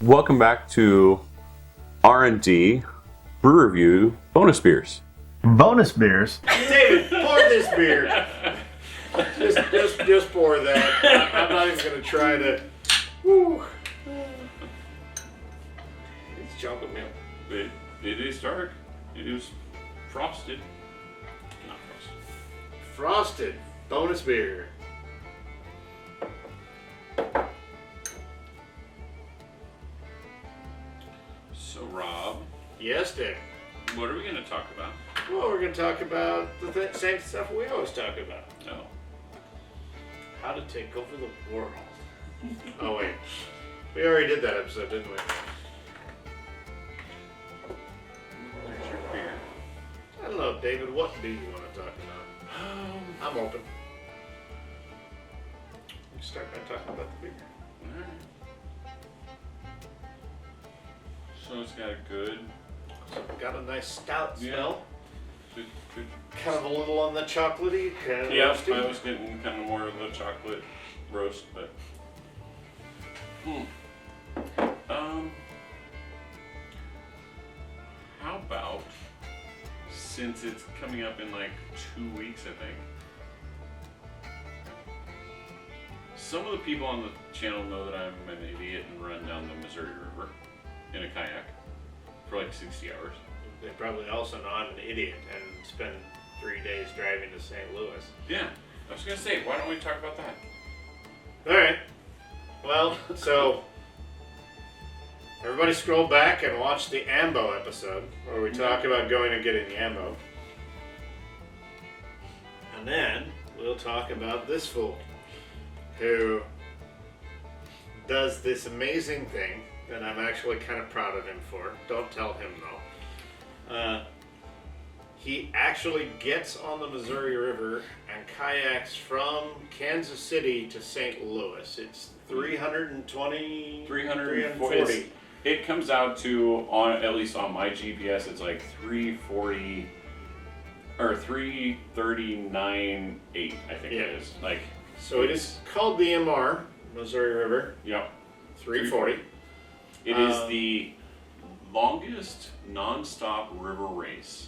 Welcome back to R&D Brew Review Bonus Beers. Bonus beers? David, pour this beer. Just pour that. I'm not even gonna try to. Woo. It's chocolate milk. It is dark. It is frosted. Not frosted. Frosted bonus beer. So, Rob, Yes, Dave. what are we going to talk about? Well, we're gonna talk about the same stuff we always talk about. Oh. How to take over the world. Oh wait, we already did that episode, didn't we? There's your beer. I don't know, David. What do you want to talk about? I'm open. You start by talking about the beer. Alright. So it's got a good, Got a nice stout Yeah. smell. good. Kind of a little on the chocolatey, kind of Yeah, roasty. I was getting kind of more of the chocolate roast, but. How about, since it's coming up in like 2 weeks, I think. Some of the people on the channel know that I'm an idiot and run down the Missouri River in a kayak for like 60 hours. They probably also know I'm an idiot and spend 3 days driving to St. Louis. Yeah, I was gonna say, why don't we talk about that? All right. Well, so everybody scroll back and watch the Ambo episode where we talk about going and getting the Ambo. And then we'll talk about this fool who does this amazing thing that I'm actually kind of proud of him for. Don't tell him though. He actually gets on the Missouri River and kayaks from Kansas City to St. Louis. It's 320, 340. It comes out to, on at least on my GPS, it's like 340 or 339.8, I think Yeah. it is. Like, So it is called the MR, Missouri River, yep. 340. It is the longest non-stop river race.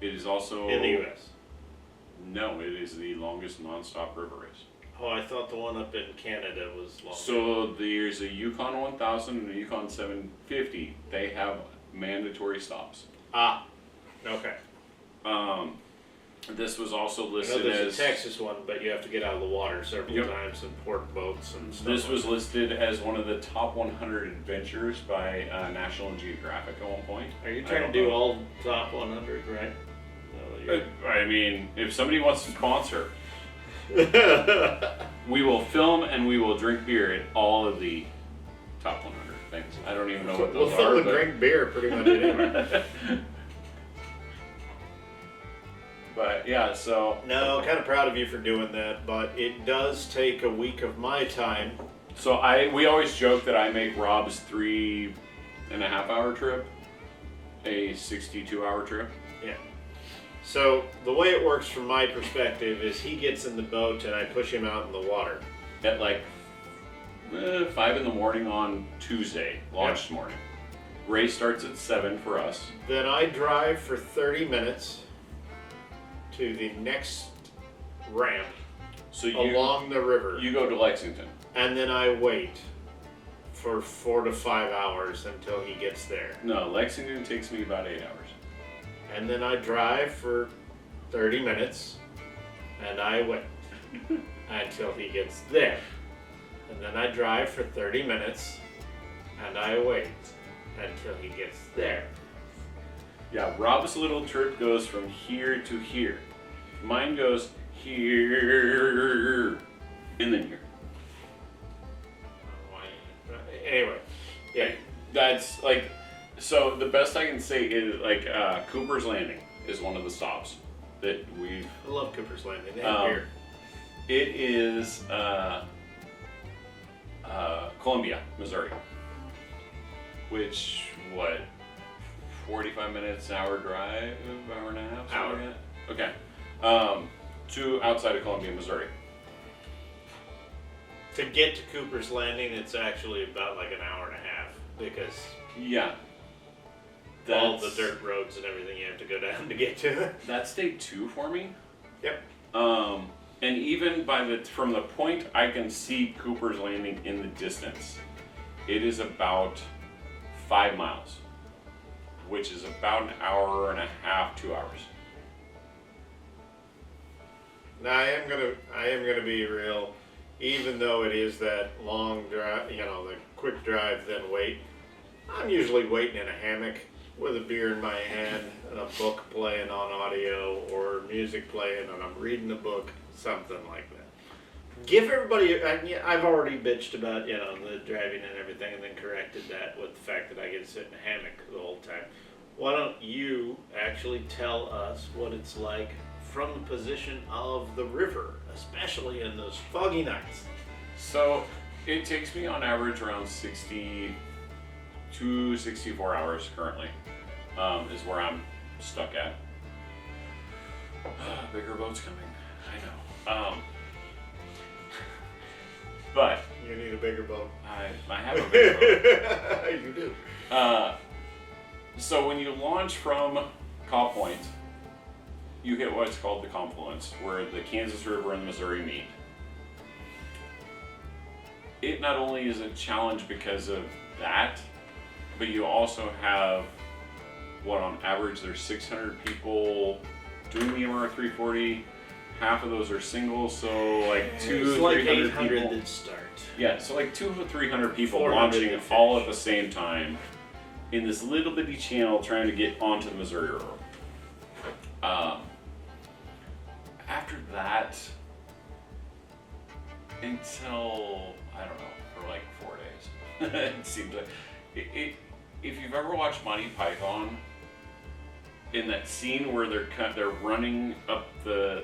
It is also In the U.S. No, it is the longest non-stop river race. Oh, I thought the one up in Canada was longer. So there's a Yukon 1000 and a Yukon 750. They have mandatory stops. Ah, okay. This was also I know listed there's as a Texas one, but you have to get out of the water several Yep. times and port boats and stuff. This like was that. listed as one of the top 100 adventures by National Geographic at one point. Are you I trying don't to do know. all top 100, right? No, I mean, if somebody wants to sponsor, we will film and we will drink beer at all of the top 100 things. I don't even know what we'll those fill are. and drink beer pretty much anywhere. But yeah, so No, kind of proud of you for doing that, but it does take a week of my time. we always joke that I make Rob's 3.5-hour trip a 62-hour trip. Yeah. So the way it works from my perspective is he gets in the boat and I push him out in the water. At like 5 in the morning on Tuesday, launch morning. Race starts at 7 for us. Then I drive for 30 minutes to the next ramp So along the river. you go to Lexington. And then I wait for 4 to 5 hours until he gets there. No, Lexington takes me about 8 hours. And then I drive for 30 minutes and I wait until he gets there. And then I drive for 30 minutes and I wait until he gets there. Yeah, Rob's little trip goes from here to here. Mine goes here and then here. Anyway, yeah. That's like, so the best I can say is like Cooper's Landing is one of the stops that we've. I love Cooper's Landing. They have beer. It is Columbia, Missouri, which 45 minutes, hour drive, hour and a half, something like that. Okay, to outside of Columbia, Missouri. To get to Cooper's Landing, it's actually about like an hour and a half. because Yeah. all the dirt roads and everything you have to go down to get to it. That's day 2 for me. Yep. And even from the point I can see Cooper's Landing in the distance, it is about 5 miles, which is about an hour and a half, 2 hours. Now I am gonna be real, even though it is that long drive, the quick drive then wait. I'm usually waiting in a hammock with a beer in my hand and a book playing on audio or music playing and I'm reading a book, something like that. Give everybody, I've already bitched about, the driving and everything and then corrected that with the fact that I get to sit in a hammock the whole time. Why don't you actually tell us what it's like from the position of the river, especially in those foggy nights? So it takes me on average around 62, 64 hours currently, is where I'm stuck at. Bigger boat's coming, I know. But You need a bigger boat. I have a bigger boat. You do. So when you launch from Caw Point, you hit what's called the confluence, where the Kansas River and the Missouri meet. It not only is a challenge because of that, but you also have, on average, there's 600 people doing the MR340. Half of those are singles, so like 200-300 people. That start. Yeah, so like 200-300 people 400 launching to all finish. at the same time in this little bitty channel trying to get onto the Missouri River. After that, until, I don't know, for like 4 days, it seems like. If you've ever watched Monty Python, in that scene where they're running up the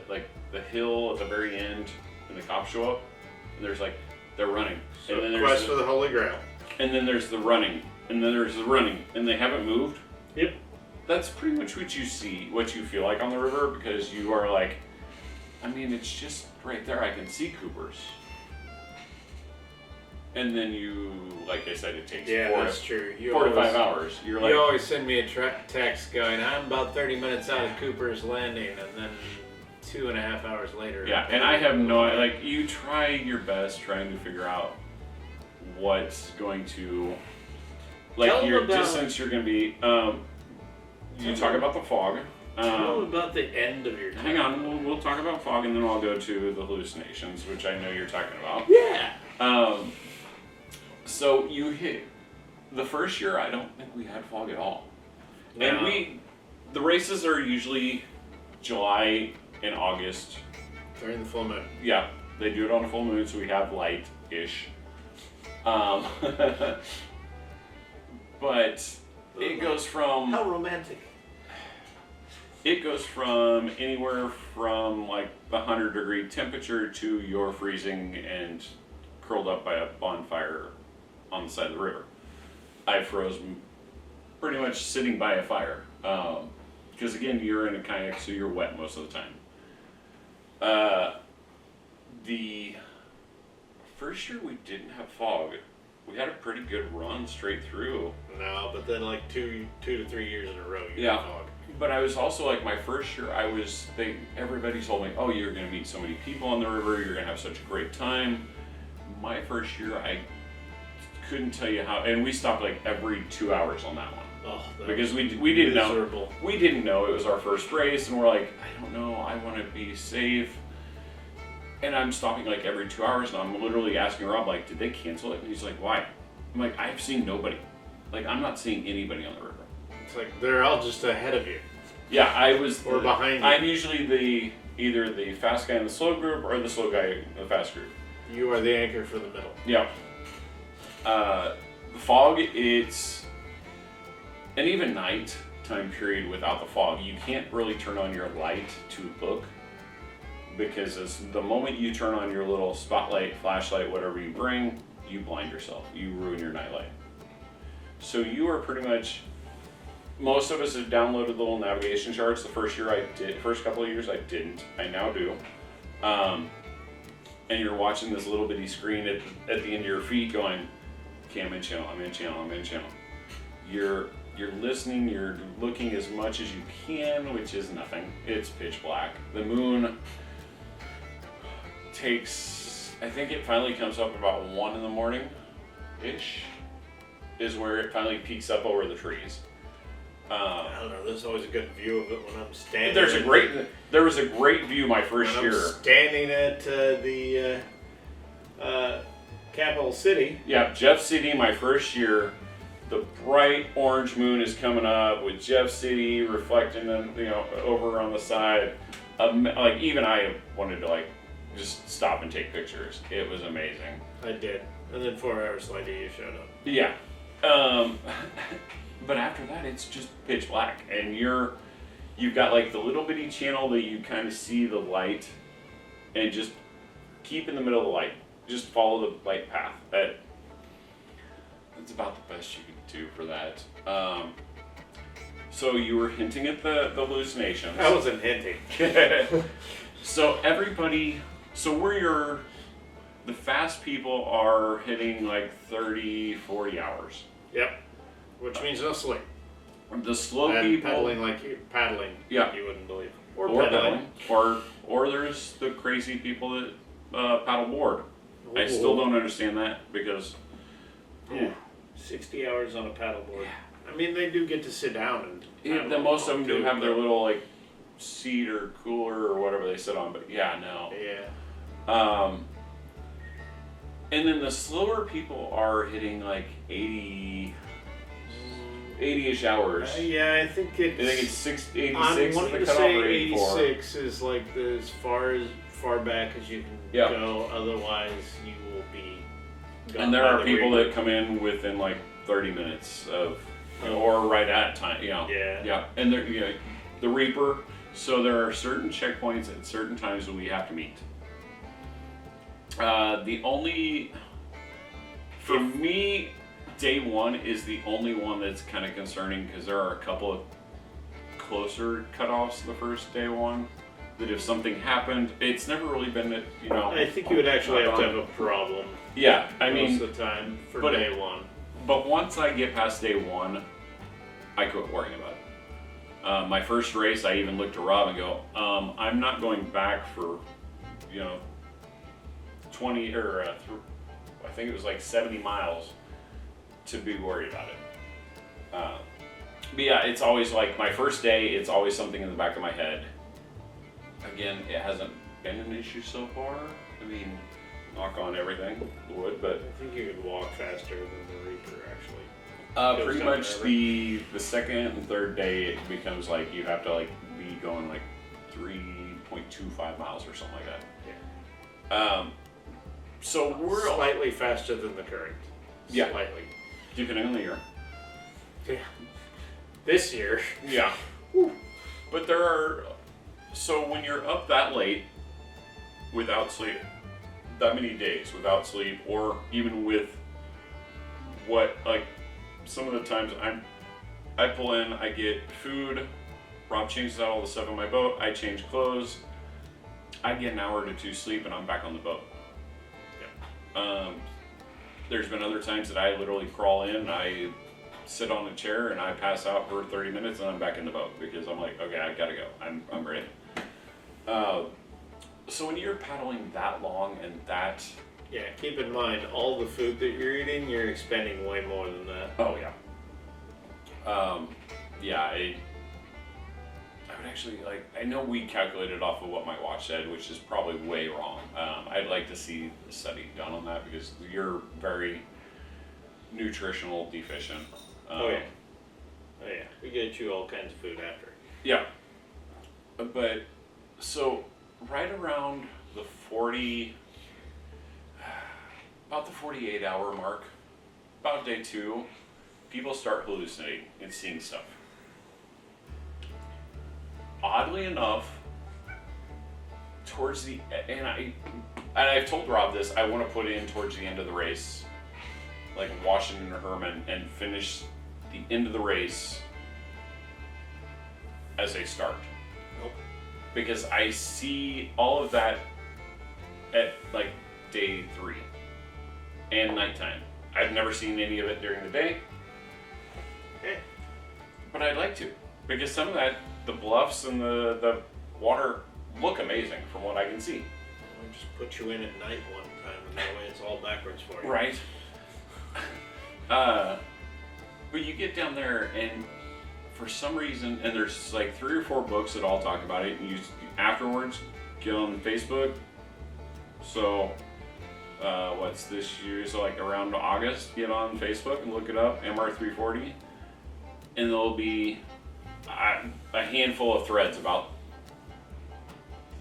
hill at the very end, and the cops show up, and they're running, So and then there's Quest for the Holy Grail. and then there's the running, and then there's the running, and they haven't moved. Yep. That's pretty much what you see, what you feel like on the river, because you are like, I mean, it's just right there. I can see Cooper's. And then you, like I said, it takes That's true. 4 to 5 hours. You're like, You always send me a text going, I'm about 30 minutes out of Cooper's Landing, and then 2.5 hours later. yeah, and I have no, like, you try your best trying to figure out what's going to, like, Tell them your about- distance you're going to be, you talk about the fog. Tell them about the end of your time. Hang on, we'll talk about fog, and then I'll go to the hallucinations, which I know you're talking about. Yeah. So you hit the first year. I don't think we had fog at all, No. and the races are usually July and August. During the full moon. Yeah, they do it on a full moon, so we have light-ish. But it goes from How romantic. It goes from anywhere from like the 100-degree temperature to you're freezing and curled up by a bonfire on the side of the river. I froze pretty much sitting by a fire. Because again, you're in a kayak, so you're wet most of the time. The first year we didn't have fog. We had a pretty good run straight through. No, but then like two to 3 years in a row, you Yeah. had fog. But I was also like, my first year, everybody told me, oh, you're going to meet so many people on the river, you're going to have such a great time. My first year, I couldn't tell you how, and we stopped like every 2 hours on that one. Oh, that Because was we didn't miserable. know. We didn't know it was our first race, and we're like, I don't know, I want to be safe. And I'm stopping like every 2 hours, and I'm literally asking Rob, like, did they cancel it? And he's like, why? I'm like, I've seen nobody. Like, I'm not seeing anybody on the river. It's like they're all just ahead of you. Yeah, I was. Or behind you. I'm usually either the fast guy in the slow group or the slow guy in the fast group. You are the anchor for the middle. Yeah. The fog, and even night time period without the fog, you can't really turn on your light to look, because the moment you turn on your little spotlight, flashlight, whatever you bring, you blind yourself. You ruin your nightlight. So you are pretty much. Most of us have downloaded little navigation charts. The first couple of years I didn't. I now do. And you're watching this little bitty screen at the end of your feet going, okay, I'm in channel, I'm in channel, I'm in channel. You're listening, you're looking as much as you can, which is nothing. It's pitch black. The moon takes, I think it finally comes up about 1 in the morning-ish, is where it finally peaks up over the trees. I don't know. There's always a good view of it when I'm standing. There was a great view my first when year. I'm standing at the capital city. Yeah, Jeff City, my first year. The bright orange moon is coming up with Jeff City reflecting them, over on the side. Like even I wanted to like just stop and take pictures. It was amazing. I did, and then 4 hours later you showed up. Yeah, but after that it's just pitch black, and you've got like the little bitty channel that you kind of see the light, and just keep in the middle of the light. Just follow the light path. That's about the best you can do for that. So you were hinting at the hallucinations. I wasn't hinting. So the fast people are hitting like 30, 40 hours. Yep. Which means no sleep. The slow And people paddling like you paddling. Yeah. You wouldn't believe. or pedaling. or there's the crazy people that paddle board. I still don't understand that because Yeah. 60 hours on a paddleboard. I mean, they do get to sit down and. most of them do have their little like seat or cooler or whatever they sit on. But yeah, no. Yeah. And then the slower people are hitting like 80-ish hours. Yeah, I think it's. 86 I'm is wanting the to cutoff say rate for. 86 is like as far back as you can Yeah. go. Otherwise, you will be. And there are people that come in within like 30 minutes of, or right at time. Yeah. Yeah, and they're the Reaper. So there are certain checkpoints at certain times that we have to meet. For me, day one is the only one that's kind of concerning because there are a couple of closer cutoffs the first day one. That if something happened, it's never really been that I think you would actually have to have a problem. Yeah, I mean, most of the time for but- day one. but once I get past day one, I quit worrying about it. My first race, I even looked to Rob and go, I'm not going back for, 20 or I think it was like 70 miles to be worried about it. But yeah, it's always like my first day, it's always something in the back of my head. Again, it hasn't been an issue so far. I mean, knock on everything, wood, but I think you could walk faster than the Reaper actually. pretty much the second and third day it becomes like you have to like be going like 3.25 miles or something like that. Yeah. So we're Slightly faster than the current. Yeah. Slightly. depending on the year. Yeah. This year. Yeah. But so when you're up that late without sleep, that many days without sleep, or even with some of the times I pull in, I get food, Rob changes out all the stuff on my boat, I change clothes, I get an hour to 2 sleep and I'm back on the boat. Yeah. There's been other times that I literally crawl in, I sit on a chair and I pass out for 30 minutes and I'm back in the boat because I'm like, okay, I gotta go. I'm ready. So when you're paddling that long and that... Yeah, keep in mind, all the food that you're eating, you're expending way more than that. Oh, yeah. I would actually, I know we calculated off of what my watch said, which is probably way wrong. I'd like to see the study done on that because you're very nutritional deficient. Oh yeah, we get you all kinds of food after. Yeah. But, so, right around the 48-hour mark, about day 2, people start hallucinating and seeing stuff. Oddly enough, towards the and I've told Rob this, I want to put in towards the end of the race, like Washington or Herman, and finish the end of the race as a start. Nope. Because I see all of that at like day 3 and nighttime. I've never seen any of it during the day, but I'd like to, because some of that, the bluffs and the water look amazing from what I can see. I'll just put you in at night one time, and that way it's all backwards for you. Right. But you get down there, and for some reason, and there's like 3 or 4 books that all talk about it, and you afterwards get on Facebook. So, what's this year? So like around August, get on Facebook and look it up, MR340, and there'll be a handful of threads about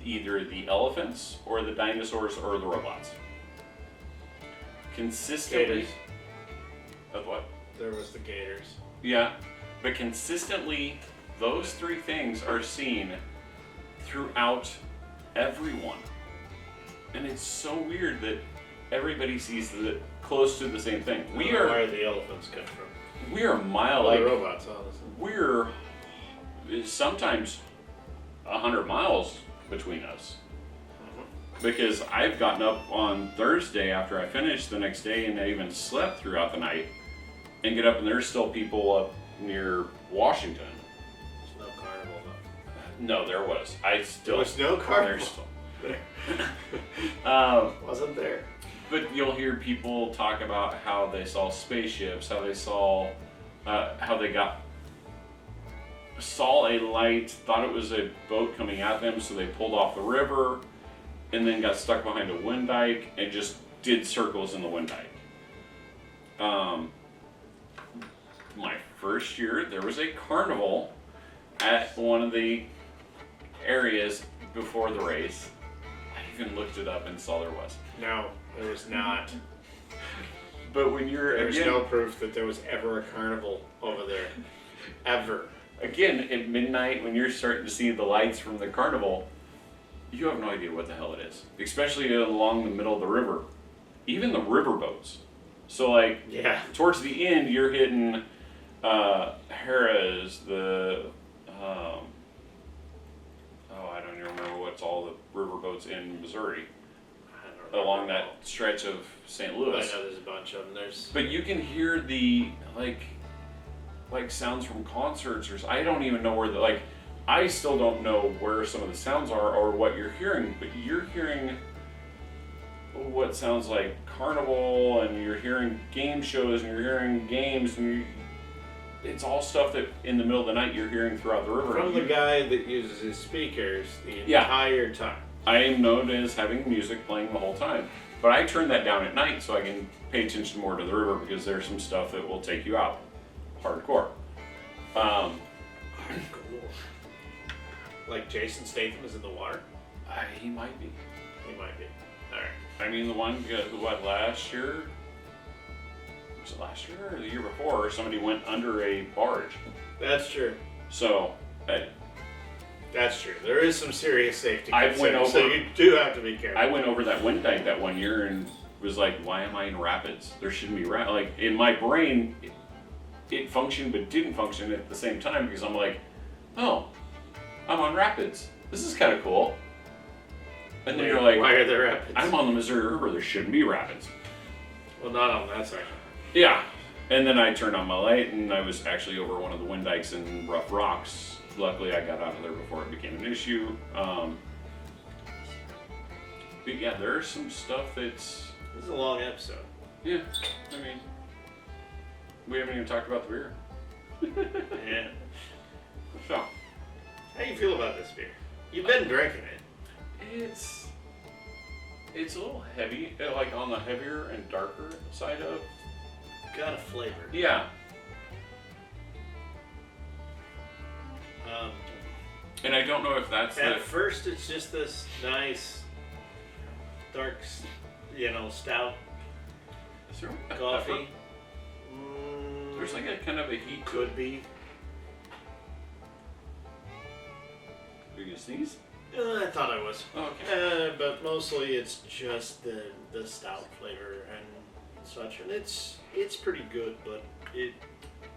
either the elephants or the dinosaurs or the robots. Consistently. Gators. Of what? There was the gators. Yeah, but consistently, those 3 things are seen throughout everyone. And it's so weird that everybody sees close to the same thing. Where the elephants come from. We are mile Well, like the robots, honestly. we're sometimes 100 miles between us. Because I've gotten up on Thursday after I finished the next day, and I even slept throughout the night, and get up and there's still people up near Washington. There's no carnival though. No, there was. There was no carnival. Wasn't there? But you'll hear people talk about how they saw spaceships, how they saw, how they saw a light, thought it was a boat coming at them, so they pulled off the river, and then got stuck behind a wind dike and just did circles in the wind dike. My first year, there was a carnival at one of the areas before the race. I even looked it up and saw there was. No, there was not. But when you're There's no proof that there was ever a carnival over there. Ever. Again, at midnight, when you're starting to see the lights from the carnival, you have no idea what the hell it is. Especially along the middle of the river. Even the river boats. So like, Yeah. towards the end, you're hitting Harrah's, I don't even remember what's all the river boats in Missouri. I don't Along remember that all. stretch of St. I Louis. know there's a bunch of them. There's. But you can hear the like sounds from concerts, or I don't even know where I still don't know where some of the sounds are or what you're hearing, but you're hearing what sounds like carnival, and you're hearing game shows, and you're hearing games, and it's all stuff that in the middle of the night you're hearing throughout the river. From the guy that uses his speakers the Yeah. entire time. I am known as having music playing the whole time, but I turn that down at night so I can pay attention more to the river, because there's some stuff that will take you out. Hardcore. Hardcore. Like Jason Statham is in the water? He might be. He might be. Alright. I mean, the one, what, last year? Was it last year or the year before? Somebody went under a barge. That's true. So, That's true. There is some serious safety I concerns, went over- so you do have to be careful. I went over that wind dike that one year and was like, why am I in rapids? There shouldn't be like, in my brain, it functioned but didn't function at the same time, because I'm like, oh, I'm on rapids. This is kind of cool. And then you're like, why are there rapids? I'm on the Missouri River. There shouldn't be rapids. Well, not on that section. Yeah. And then I turned on my light, and I was actually over one of the wind dikes in Rough Rocks. Luckily, I got out of there before it became an issue. But yeah, there's some stuff that's... This is a long episode. Yeah, I mean, we haven't even talked about the beer. Yeah. So, How do you feel about this beer? You've been drinking it. it's a little heavy, like on the heavier and darker side of... Got a flavor. Yeah. And I don't know if that's At first, it's just this nice, dark, stout Is there a coffee. pepper? There's like a kind of a heat to it. Could be. Are you gonna sneeze? I thought I was. Oh, okay. But mostly it's just the stout flavor and such, and it's pretty good, but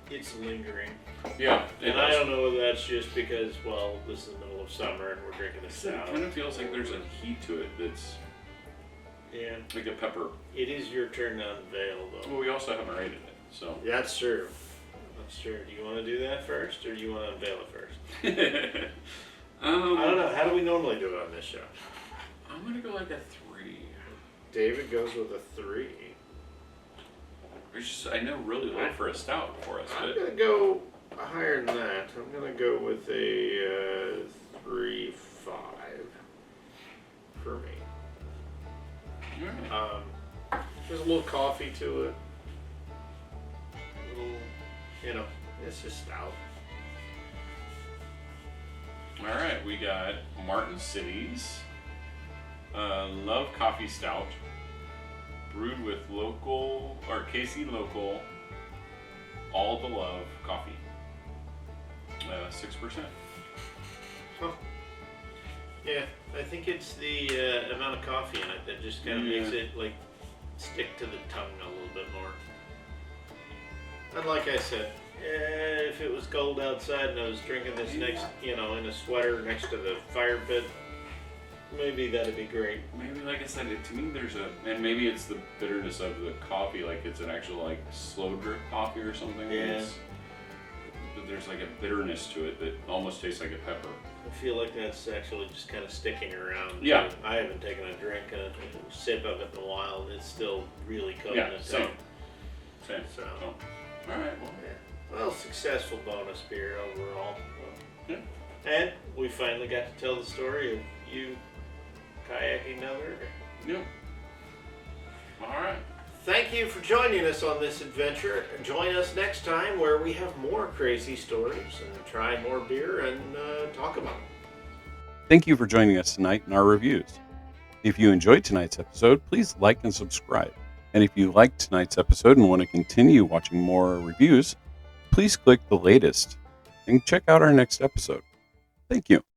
it's lingering. Yeah, it And I does. don't know whether that's just because, well, this is the middle of summer and we're drinking a It stout. kind of feels like there's a heat to it that's... Yeah. Like a pepper. It is your turn to unveil, though. Well, we also haven't rated it, so. Yeah, that's true. That's true. Do you want to do that first, or do you want to unveil it first? I don't know. How do we normally do it on this show? I'm gonna go like a 3. David goes with a 3. Which is, I know, really low for a stout for us, I'm but gonna go higher than that. I'm gonna go with a 3.5 for me. alright. There's a little coffee to it. A little, it's just stout. Alright, we got Martin City's Love Coffee Stout, brewed with local, or KC local, all the love coffee. 6%. Huh. Yeah, I think it's the amount of coffee in it that just kind of makes it like stick to the tongue a little bit more. And like I said, if it was cold outside and I was drinking this next, in a sweater next to the fire pit, maybe that'd be great. Maybe, like I said, to me there's and maybe it's the bitterness of the coffee, like it's an actual like slow drip coffee or something. Yeah. But there's like a bitterness to it that almost tastes like a pepper. I feel like that's actually just kind of sticking around. Yeah. I haven't taken a drink, a sip of it in a while, and it's still really coating Yeah, the same. tongue. Same. So, Alright, well. yeah. Well, successful bonus beer overall. Yeah. And we finally got to tell the story of you kayaking down the river. Yeah. Alright. Thank you for joining us on this adventure. Join us next time where we have more crazy stories and try more beer and talk about them. Thank you for joining us tonight in our reviews. If you enjoyed tonight's episode, please like and subscribe. And if you liked tonight's episode and want to continue watching more reviews, please click the latest and check out our next episode. Thank you.